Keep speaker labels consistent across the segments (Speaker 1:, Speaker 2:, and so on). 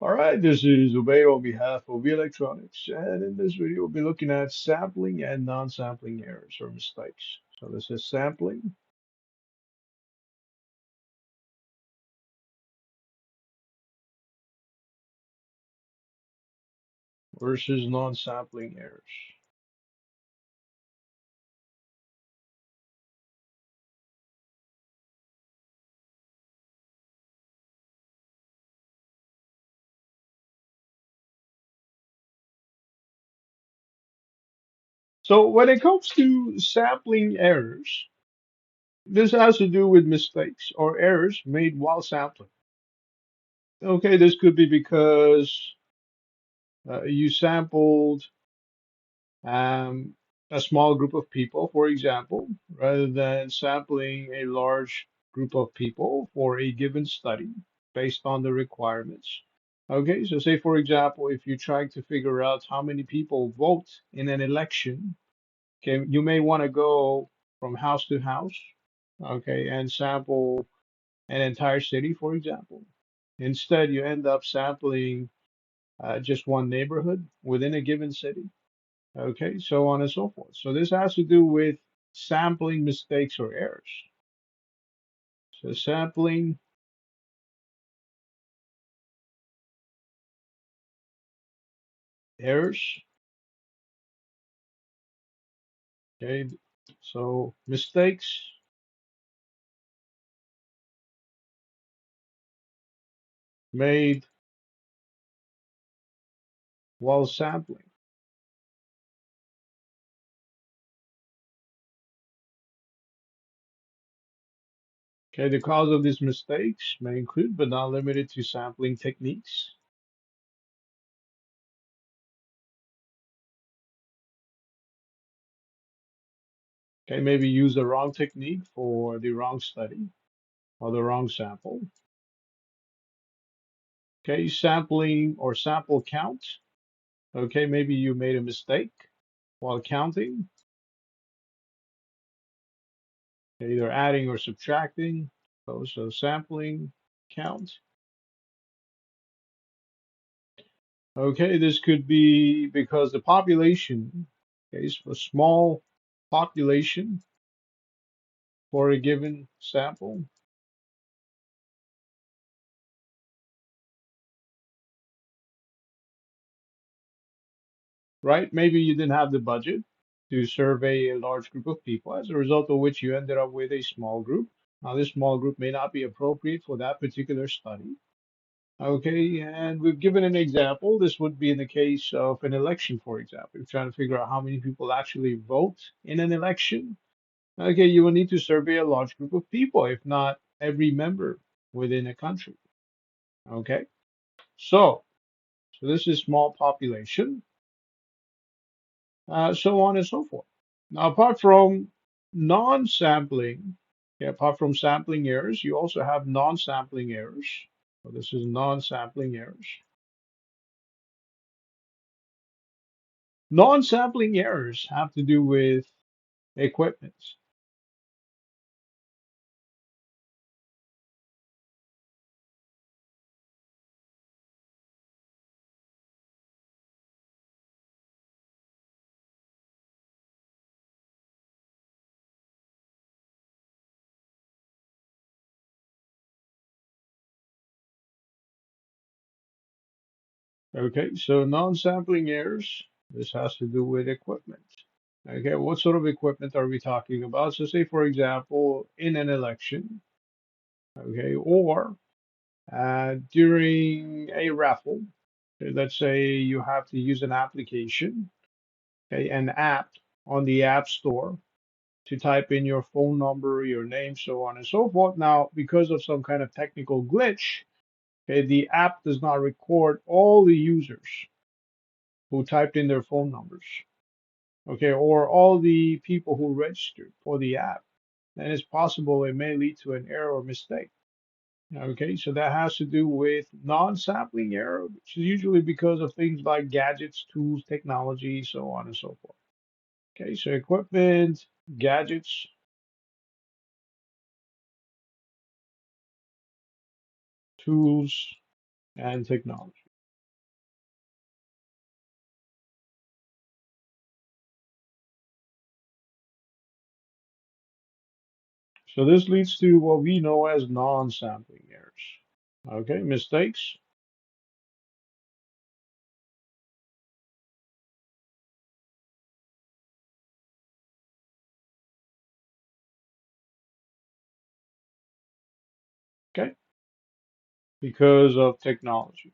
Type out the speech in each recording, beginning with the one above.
Speaker 1: All right, this is Ubaid on behalf of V Electronics, and in this video, we'll be looking at sampling and non-sampling errors or mistakes. So this is sampling versus non-sampling errors. So when it comes to sampling errors, this has to do with mistakes or errors made while sampling. Okay, this could be because you sampled um, a small group of people, for example, rather than sampling a large group of people for a given study based on the requirements. Okay, so say, for example, if you're trying to figure out how many people vote in an election, okay, you may want to go from house to house, okay, and sample an entire city, for example. Instead, you end up sampling just one neighborhood within a given city. Okay, so on and so forth. So this has to do with sampling mistakes or errors. So sampling errors. Okay, so mistakes made while sampling. Okay, the cause of these mistakes may include, but not limited to, sampling techniques. Okay, maybe use the wrong technique for the wrong study or the wrong sample. Okay, sampling or sample count. Okay, maybe you made a mistake while counting, either adding or subtracting. So sampling count. Okay, this could be because the population, okay, is a small population for a given sample, right? Maybe you didn't have the budget to survey a large group of people, as a result of which you ended up with a small group. Now, this small group may not be appropriate for that particular study. Okay, and we've given an example. This would be in the case of an election, for example. You're trying to figure out how many people actually vote in an election. Okay, you will need to survey a large group of people, if not every member within a country. Okay, so this is small population, so on and so forth. Now, apart from non-sampling, okay, apart from sampling errors, you also have non-sampling errors. So this is non-sampling errors. Non-sampling errors have to do with equipment. Okay, so non-sampling errors, this has to do with equipment. Okay, what sort of equipment are we talking about? So say, for example, in an election, okay, or during a raffle, okay, let's say you have to use an application, okay, an app on the App Store to type in your phone number, your name, so on and so forth. Now, because of some kind of technical glitch, okay, the app does not record all the users who typed in their phone numbers, okay, or all the people who registered for the app. Then it's possible it may lead to an error or mistake. Okay, so that has to do with non-sampling error, which is usually because of things like gadgets, tools, technology, so on and so forth. Okay, so equipment, gadgets, tools, and technology. So this leads to what we know as non-sampling errors. Okay, mistakes. Okay, because of technology.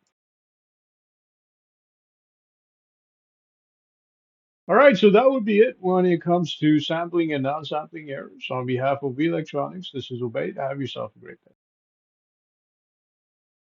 Speaker 1: All right, so that would be it when it comes to sampling and non-sampling errors. On behalf of V Electronics, this is Ubaid. Have yourself a great day.